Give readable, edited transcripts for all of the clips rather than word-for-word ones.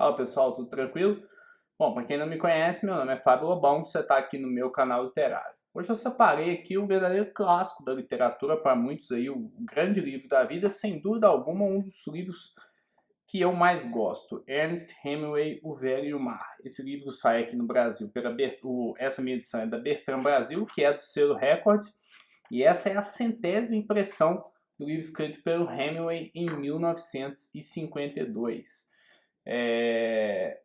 Fala pessoal, tudo tranquilo? Bom, para quem não me conhece, meu nome é Fábio Lobão, você está aqui no meu canal literário. Hoje eu separei aqui o verdadeiro clássico da literatura para muitos aí, o grande livro da vida, sem dúvida alguma um dos livros que eu mais gosto, Ernest Hemingway, O Velho e o Mar. Esse livro sai aqui no Brasil, essa minha edição é da Bertrand Brasil, que é do selo Record, e essa é a 100ª impressão do livro escrito pelo Hemingway em 1952. É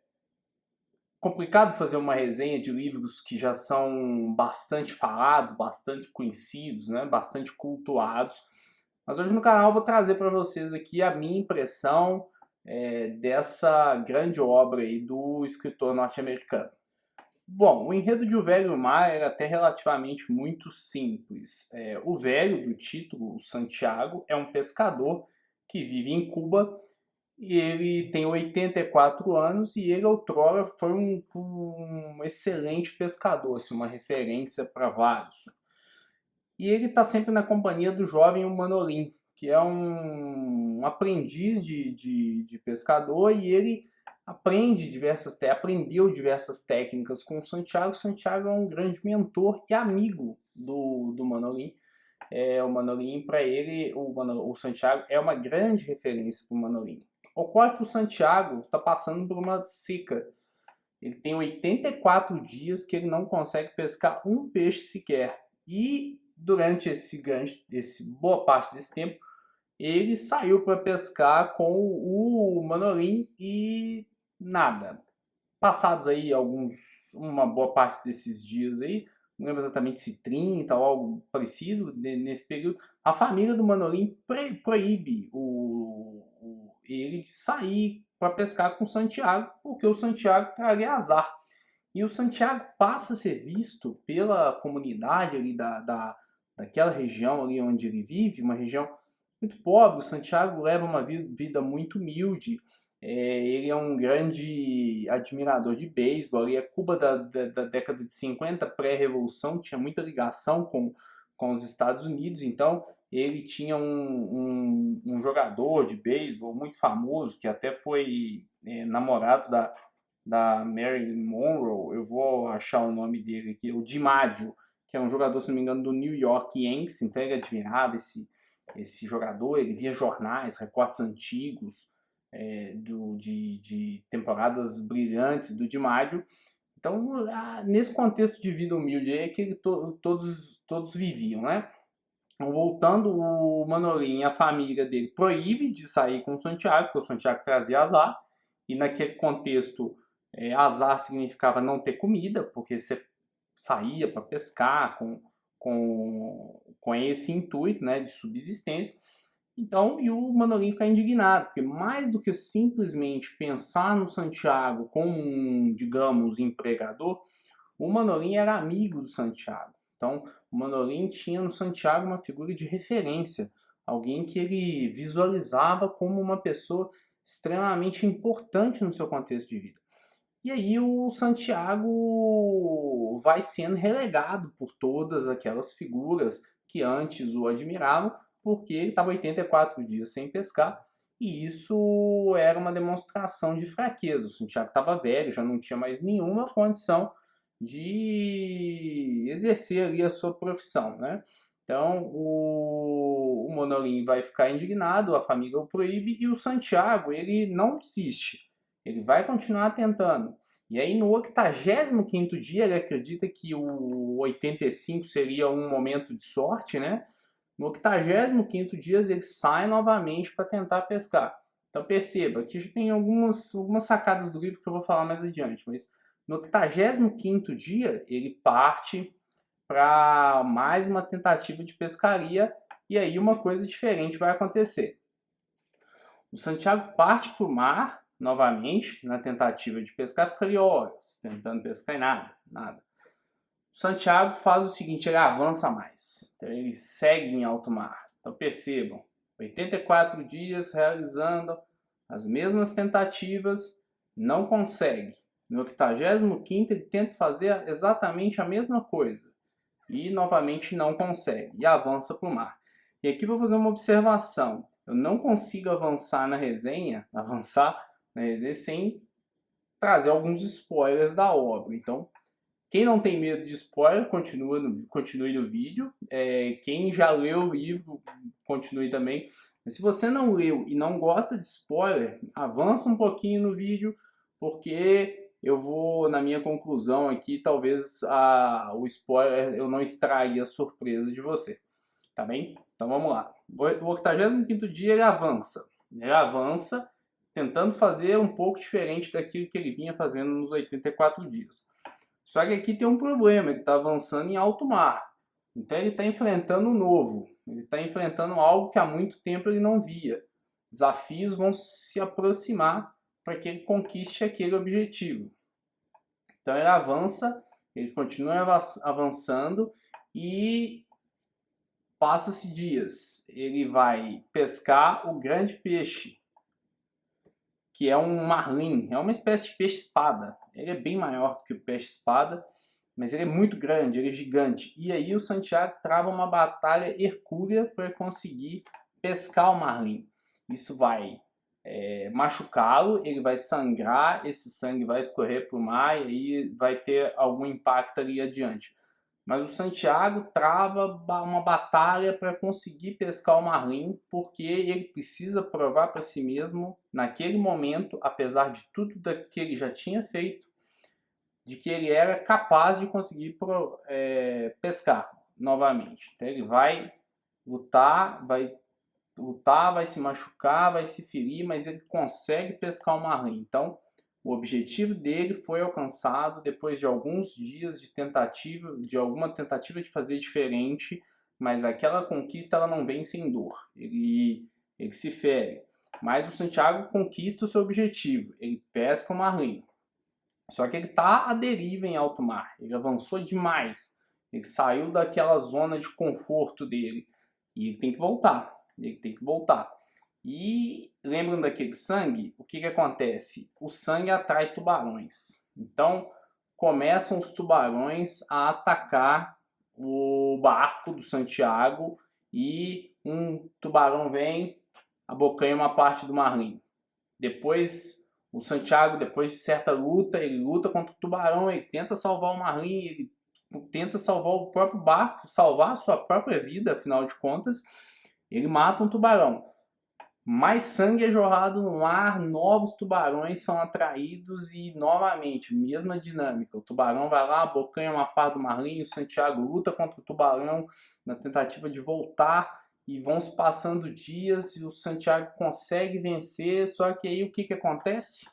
complicado fazer uma resenha de livros que já são bastante falados, bastante conhecidos, né? Bastante cultuados. Mas hoje no canal eu vou trazer para vocês aqui a minha impressão dessa grande obra aí do escritor norte-americano. Bom, o enredo de O Velho e o Mar era até relativamente muito simples. O velho do título, o Santiago, é um pescador que vive em Cuba e ele tem 84 anos e ele outrora foi um excelente pescador, assim, uma referência para vários. E ele está sempre na companhia do jovem Manolim, que é um aprendiz de pescador, e ele aprendeu diversas técnicas com o Santiago. O Santiago é um grande mentor e amigo do Manolim. O Manolim, para ele, o Santiago é uma grande referência para o Manolim. Ocorre que o Santiago está passando por uma seca. Ele tem 84 dias que ele não consegue pescar um peixe sequer. E durante boa parte desse tempo, ele saiu para pescar com o Manolim e nada. Passados aí uma boa parte desses dias aí, não lembro exatamente se 30 ou algo parecido nesse período, a família do Manolim proíbe ele de sair para pescar com o Santiago, porque o Santiago traria azar. E o Santiago passa a ser visto pela comunidade ali daquela região ali onde ele vive, uma região muito pobre. O Santiago leva uma vida muito humilde. Ele é um grande admirador de beisebol. E a Cuba da década de 50, pré-revolução, tinha muita ligação com os Estados Unidos. Então ele tinha um jogador de beisebol muito famoso, que até foi namorado da Marilyn Monroe. Eu vou achar o nome dele aqui, o DiMaggio, que é um jogador, se não me engano, do New York Yankees. Então ele admirava esse jogador. Ele via jornais, recortes antigos de temporadas brilhantes do DiMaggio. Então, nesse contexto de vida humilde é que todos viviam, né? Então, voltando, o Manolim e a família dele proíbe de sair com o Santiago, porque o Santiago trazia azar, e naquele contexto, azar significava não ter comida, porque você saía para pescar com esse intuito, né, de subsistência. Então, e o Manolim fica indignado, porque mais do que simplesmente pensar no Santiago como digamos, empregador, o Manolim era amigo do Santiago. Então, o Manolim tinha no Santiago uma figura de referência, alguém que ele visualizava como uma pessoa extremamente importante no seu contexto de vida. E aí o Santiago vai sendo relegado por todas aquelas figuras que antes o admiravam, porque ele estava 84 dias sem pescar, e isso era uma demonstração de fraqueza. O Santiago estava velho, já não tinha mais nenhuma condição de exercer ali a sua profissão, né? Então o Manolim vai ficar indignado, a família o proíbe, e o Santiago, ele não desiste, ele vai continuar tentando. E aí no 85º dia, ele acredita que o 85 seria um momento de sorte, né? No 85º dia, ele sai novamente para tentar pescar. Então perceba, aqui já tem algumas sacadas do livro que eu vou falar mais adiante, mas no 85º dia, ele parte para mais uma tentativa de pescaria, e aí uma coisa diferente vai acontecer. O Santiago parte para o mar novamente na tentativa de pescar, ficaria horas tentando pescar e nada. O Santiago faz o seguinte, ele avança mais, então ele segue em alto mar. Então percebam, 84 dias realizando as mesmas tentativas, não consegue. No 85º ele tenta fazer exatamente a mesma coisa e novamente não consegue e avança para o mar. E aqui vou fazer uma observação. Eu não consigo avançar na resenha sem trazer alguns spoilers da obra. Então, quem não tem medo de spoiler, continue no vídeo. Quem já leu o livro, continue também. Mas se você não leu e não gosta de spoiler, avança um pouquinho no vídeo, porque eu vou, na minha conclusão aqui, talvez o spoiler eu não estrague a surpresa de você. Tá bem? Então vamos lá. O 85º dia ele avança. Ele avança tentando fazer um pouco diferente daquilo que ele vinha fazendo nos 84 dias. Só que aqui tem um problema, ele está avançando em alto mar. Então ele está enfrentando o novo. Ele está enfrentando algo que há muito tempo ele não via. Desafios vão se aproximar para que ele conquiste aquele objetivo. Então ele avança, ele continua avançando e passa-se dias. Ele vai pescar o grande peixe, que é um marlim, é uma espécie de peixe-espada. Ele é bem maior do que o peixe-espada, mas ele é muito grande, ele é gigante. E aí o Santiago trava uma batalha hercúlea para conseguir pescar o marlim. Isso vai machucá-lo, ele vai sangrar, esse sangue vai escorrer para o mar e aí vai ter algum impacto ali adiante. Mas o Santiago trava uma batalha para conseguir pescar o marlim, porque ele precisa provar para si mesmo, naquele momento, apesar de tudo que ele já tinha feito, de que ele era capaz de conseguir pescar novamente. Então ele vai lutar, vai se machucar, vai se ferir, mas ele consegue pescar o marlim. Então, o objetivo dele foi alcançado depois de alguns dias de alguma tentativa de fazer diferente, mas aquela conquista ela não vem sem dor. Ele se fere. Mas o Santiago conquista o seu objetivo. Ele pesca o marlim. Só que ele está à deriva em alto mar. Ele avançou demais. Ele saiu daquela zona de conforto dele. E ele tem que voltar. Ele tem que voltar. E lembram daquele sangue? O que acontece? O sangue atrai tubarões. Então começam os tubarões a atacar o barco do Santiago e um tubarão vem, abocanha uma parte do marlim. Depois o Santiago, depois de certa luta, ele luta contra o tubarão, ele tenta salvar o marlim, ele tenta salvar o próprio barco, salvar a sua própria vida, afinal de contas, ele mata um tubarão. Mais sangue é jorrado no mar, novos tubarões são atraídos e, novamente, mesma dinâmica. O tubarão vai lá, abocanha uma parte do marlim, o Santiago luta contra o tubarão na tentativa de voltar e vão se passando dias e o Santiago consegue vencer, só que aí o que acontece?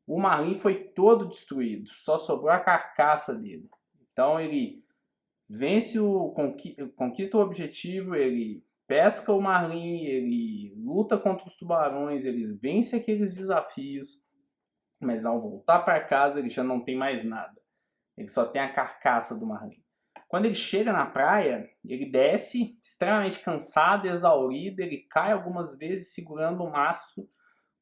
O marlim foi todo destruído, só sobrou a carcaça dele. Então ele vence conquista o objetivo, ele pesca o marlim, ele luta contra os tubarões, ele vence aqueles desafios, mas ao voltar para casa ele já não tem mais nada. Ele só tem a carcaça do marlim. Quando ele chega na praia, ele desce extremamente cansado, exaurido, ele cai algumas vezes segurando o mastro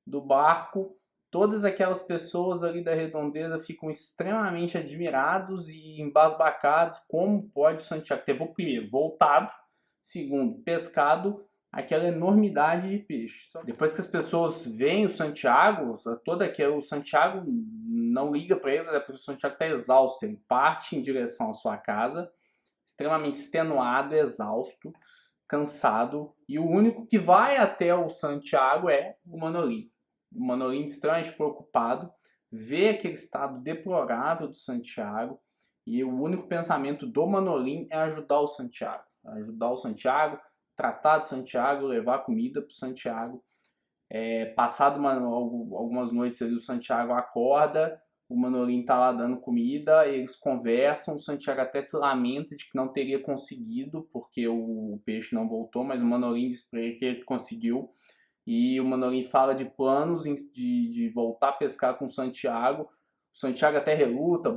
do barco. Todas aquelas pessoas ali da redondeza ficam extremamente admirados e embasbacados. Como pode o Santiago ter, primeiro, voltado, segundo, pescado aquela enormidade de peixe. Depois que as pessoas veem o Santiago, o Santiago não liga para eles, porque o Santiago está exausto. Ele parte em direção à sua casa, extremamente extenuado, exausto, cansado, e o único que vai até o Santiago é o Manolín. O Manolín, extremamente preocupado, vê aquele estado deplorável do Santiago e o único pensamento do Manolín é ajudar o Santiago. Tratar do Santiago, levar comida para o Santiago. Passado algumas noites ali, o Santiago acorda, o Manolín está lá dando comida, eles conversam, o Santiago até se lamenta de que não teria conseguido, porque o peixe não voltou, mas o Manolín diz para ele que ele conseguiu. E o Manolín fala de planos de voltar a pescar com o Santiago. O Santiago até reluta,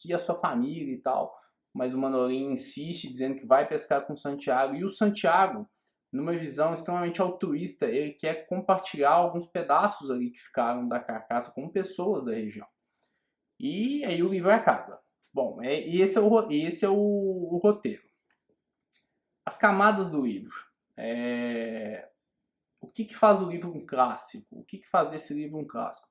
e a sua família e tal. Mas o Manolín insiste, dizendo que vai pescar com o Santiago. E o Santiago, numa visão extremamente altruísta, ele quer compartilhar alguns pedaços ali que ficaram da carcaça com pessoas da região. E aí o livro acaba. Bom, esse é o roteiro. As camadas do livro. O que faz o livro um clássico? O que faz desse livro um clássico?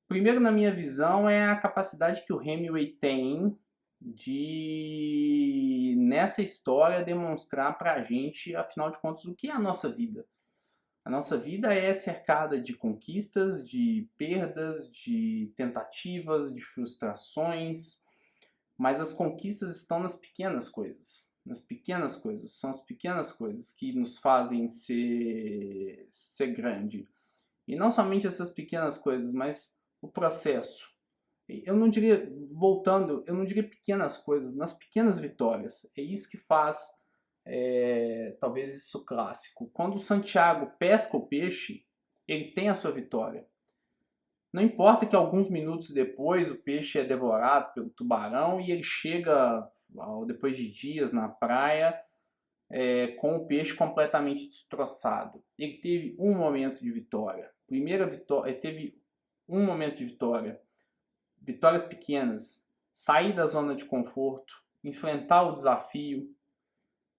Primeiro, na minha visão, é a capacidade que o Hemingway tem de, nessa história, demonstrar pra gente, afinal de contas, o que é a nossa vida. A nossa vida é cercada de conquistas, de perdas, de tentativas, de frustrações, mas as conquistas estão nas pequenas coisas. Nas pequenas coisas. São as pequenas coisas que nos fazem ser grande. E não somente essas pequenas coisas, mas o processo. Eu não diria, voltando, eu não diria pequenas coisas, nas pequenas vitórias. É isso que faz, talvez isso clássico. Quando o Santiago pesca o peixe, ele tem a sua vitória. Não importa que alguns minutos depois o peixe é devorado pelo tubarão e ele chega, depois de dias na praia, com o peixe completamente destroçado. Ele teve um momento de vitória. Primeira vitória, ele teve um momento de vitória. Vitórias pequenas. Sair da zona de conforto, enfrentar o desafio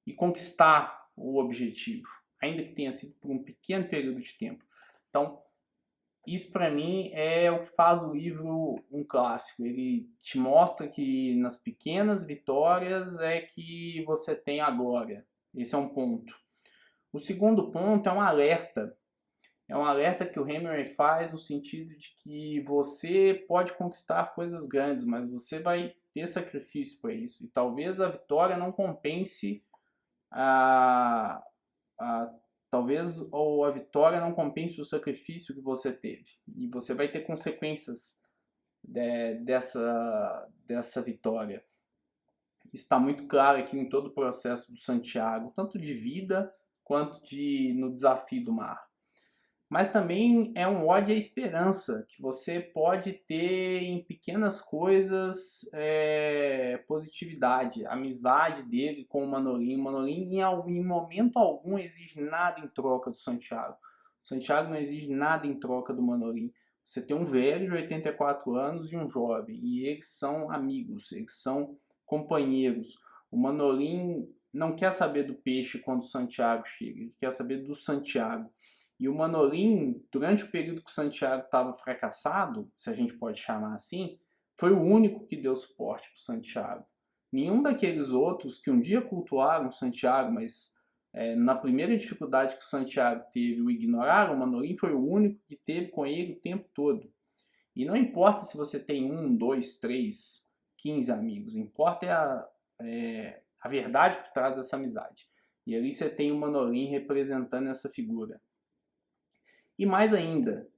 e conquistar o objetivo, ainda que tenha sido por um pequeno período de tempo. Então, isso para mim é o que faz o livro um clássico. Ele te mostra que nas pequenas vitórias é que você tem a glória. Esse é um ponto. O segundo ponto é um alerta. É um alerta que o Hemingway faz no sentido de que você pode conquistar coisas grandes, mas você vai ter sacrifício para isso. E talvez a vitória não compense a, a talvez ou a vitória não compense o sacrifício que você teve. E você vai ter consequências dessa vitória. Isso está muito claro aqui em todo o processo do Santiago, tanto de vida quanto no desafio do mar. Mas também é um ode à esperança, que você pode ter em pequenas coisas positividade. A amizade dele com o Manolin. O Manolin em momento algum exige nada em troca do Santiago. O Santiago não exige nada em troca do Manolin. Você tem um velho de 84 anos e um jovem, e eles são amigos, eles são companheiros. O Manolin não quer saber do peixe quando o Santiago chega, ele quer saber do Santiago. E o Manolin, durante o período que o Santiago estava fracassado, se a gente pode chamar assim, foi o único que deu suporte para o Santiago. Nenhum daqueles outros que um dia cultuaram o Santiago, mas na primeira dificuldade que o Santiago teve, o ignoraram, o Manolin foi o único que teve com ele o tempo todo. E não importa se você tem 1, 2, 3, 15 amigos, importa a verdade por trás dessa amizade. E ali você tem o Manolin representando essa figura. E mais ainda,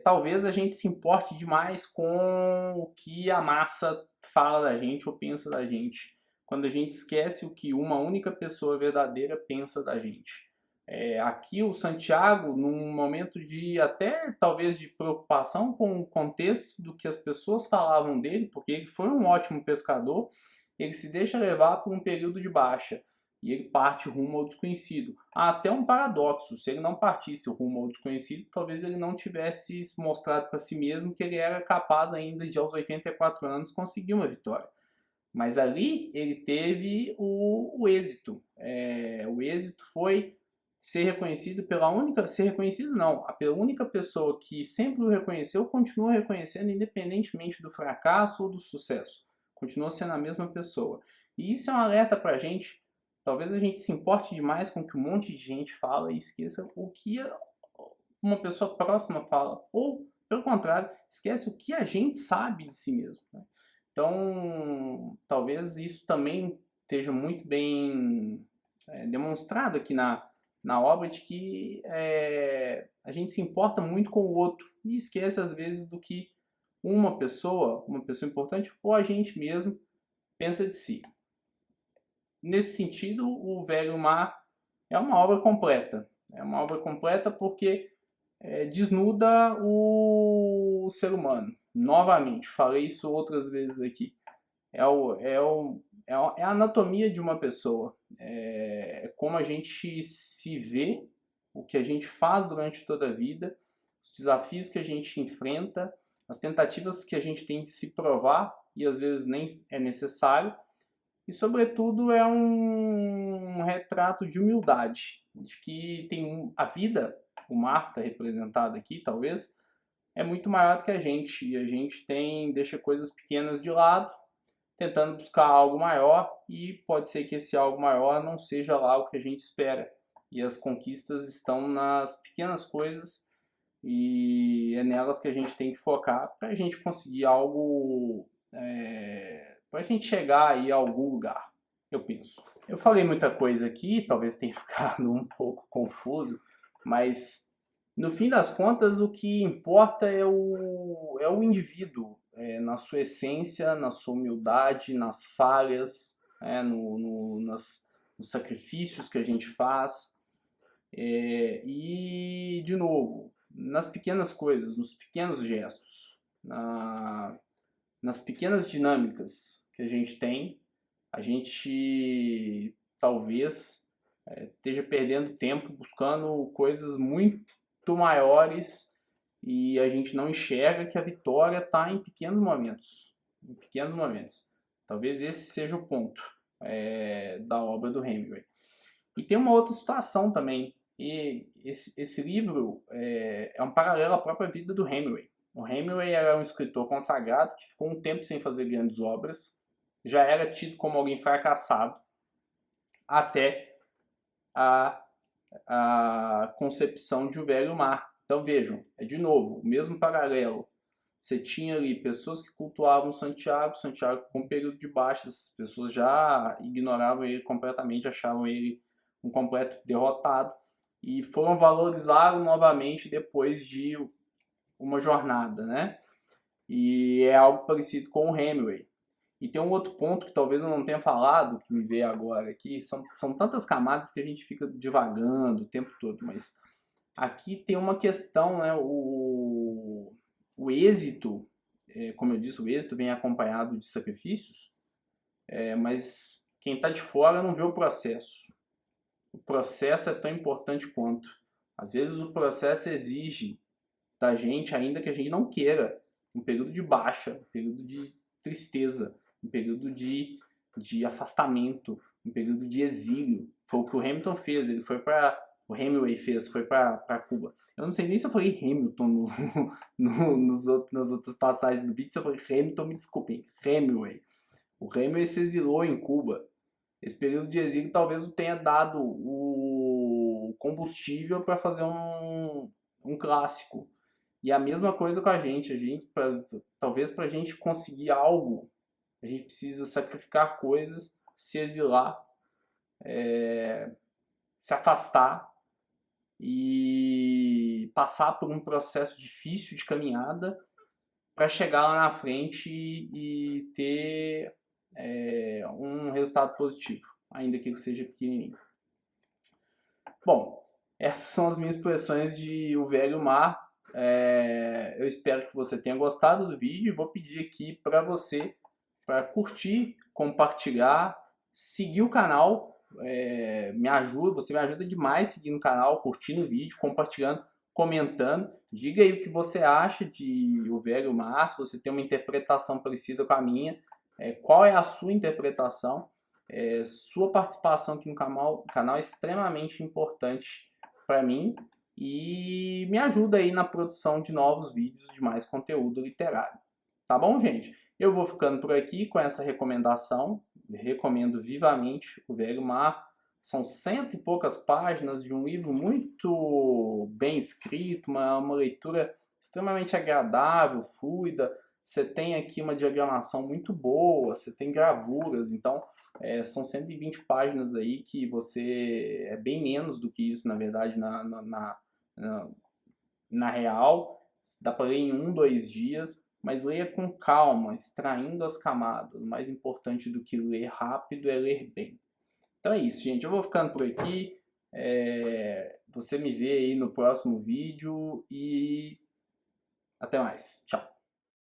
talvez a gente se importe demais com o que a massa fala da gente ou pensa da gente, quando a gente esquece o que uma única pessoa verdadeira pensa da gente. Aqui o Santiago, num momento de até talvez de preocupação com o contexto do que as pessoas falavam dele, porque ele foi um ótimo pescador, ele se deixa levar por um período de baixa. E ele parte rumo ao desconhecido. Há até um paradoxo, se ele não partisse rumo ao desconhecido, talvez ele não tivesse mostrado para si mesmo que ele era capaz ainda de, aos 84 anos, conseguir uma vitória. Mas ali ele teve o êxito. O êxito foi ser reconhecido pela única... Ser reconhecido não, pela única pessoa que sempre o reconheceu, continua reconhecendo independentemente do fracasso ou do sucesso. Continua sendo a mesma pessoa. E isso é um alerta para a gente. Talvez a gente se importe demais com o que um monte de gente fala e esqueça o que uma pessoa próxima fala. Ou, pelo contrário, esquece o que a gente sabe de si mesmo. Né? Então, talvez isso também esteja muito bem demonstrado aqui na obra, de que a gente se importa muito com o outro e esquece às vezes do que uma pessoa importante, ou a gente mesmo pensa de si. Nesse sentido, o Velho Mar é uma obra completa. É uma obra completa porque desnuda o ser humano. Novamente, falei isso outras vezes aqui. É a anatomia de uma pessoa. É como a gente se vê, o que a gente faz durante toda a vida, os desafios que a gente enfrenta, as tentativas que a gente tem de se provar e às vezes nem é necessário. E, sobretudo, é um retrato de humildade, de que tem a vida, o mar está representado aqui, talvez, é muito maior do que a gente, e a gente deixa coisas pequenas de lado, tentando buscar algo maior, e pode ser que esse algo maior não seja lá o que a gente espera. E as conquistas estão nas pequenas coisas, e é nelas que a gente tem que focar para a gente conseguir algo, para a gente chegar aí a algum lugar, eu penso. Eu falei muita coisa aqui, talvez tenha ficado um pouco confuso, mas no fim das contas o que importa é o indivíduo, na sua essência, na sua humildade, nas falhas, nos sacrifícios que a gente faz. E, de novo, nas pequenas coisas, nos pequenos gestos, nas pequenas dinâmicas que a gente tem, a gente talvez esteja perdendo tempo buscando coisas muito maiores, e a gente não enxerga que a vitória está em pequenos momentos. Em pequenos momentos. Talvez esse seja o ponto da obra do Hemingway. E tem uma outra situação também. E esse livro é um paralelo à própria vida do Hemingway. O Hemingway era um escritor consagrado que ficou um tempo sem fazer grandes obras, já era tido como alguém fracassado, até a concepção de O Velho Mar. Então vejam, de novo, o mesmo paralelo. Você tinha ali pessoas que cultuavam Santiago com um período de baixa, as pessoas já ignoravam ele completamente, achavam ele um completo derrotado, e foram valorizá-lo novamente depois de uma jornada, né? E é algo parecido com o Hemingway. E tem um outro ponto que talvez eu não tenha falado, que me veio agora aqui, são tantas camadas que a gente fica divagando o tempo todo, mas aqui tem uma questão, né? O êxito, como eu disse, o êxito vem acompanhado de sacrifícios, mas quem está de fora não vê o processo. O processo é tão importante quanto. Às vezes o processo exige da gente, ainda que a gente não queira, um período de baixa, um período de tristeza, um período de afastamento, um período de exílio. Foi o que o Hamilton fez, o Hemingway fez, foi para Cuba. Eu não sei nem se eu falei Hamilton nas outras passagens do vídeo, se eu falei Hamilton, me desculpem, Hemingway. O Hemingway se exilou em Cuba. Esse período de exílio talvez o tenha dado o combustível para fazer um clássico. E a mesma coisa com a gente talvez para a gente conseguir algo, a gente precisa sacrificar coisas, se exilar, se afastar e passar por um processo difícil de caminhada para chegar lá na frente e ter um resultado positivo, ainda que ele seja pequenininho. Bom, essas são as minhas impressões de O Velho Mar. Eu espero que você tenha gostado do vídeo e vou pedir aqui para você para curtir, compartilhar, seguir o canal. Você me ajuda demais seguindo o canal, curtindo o vídeo, compartilhando, comentando. Diga aí o que você acha de O Velho Mar, se você tem uma interpretação parecida com a minha, qual é a sua interpretação. Sua participação aqui no canal é extremamente importante para mim e me ajuda aí na produção de novos vídeos de mais conteúdo literário. Tá bom, gente? Eu vou ficando por aqui com essa recomendação. Recomendo vivamente O Velho Mar. São 100 e poucas páginas de um livro muito bem escrito, uma leitura extremamente agradável, fluida. Você tem aqui uma diagramação muito boa, você tem gravuras, então são 120 páginas aí que você... é bem menos do que isso, na verdade, na real. Dá para ler em 2 dias, mas leia com calma, extraindo as camadas. Mais importante do que ler rápido é ler bem. Então é isso, gente. Eu vou ficando por aqui. Você me vê aí no próximo vídeo e até mais. Tchau.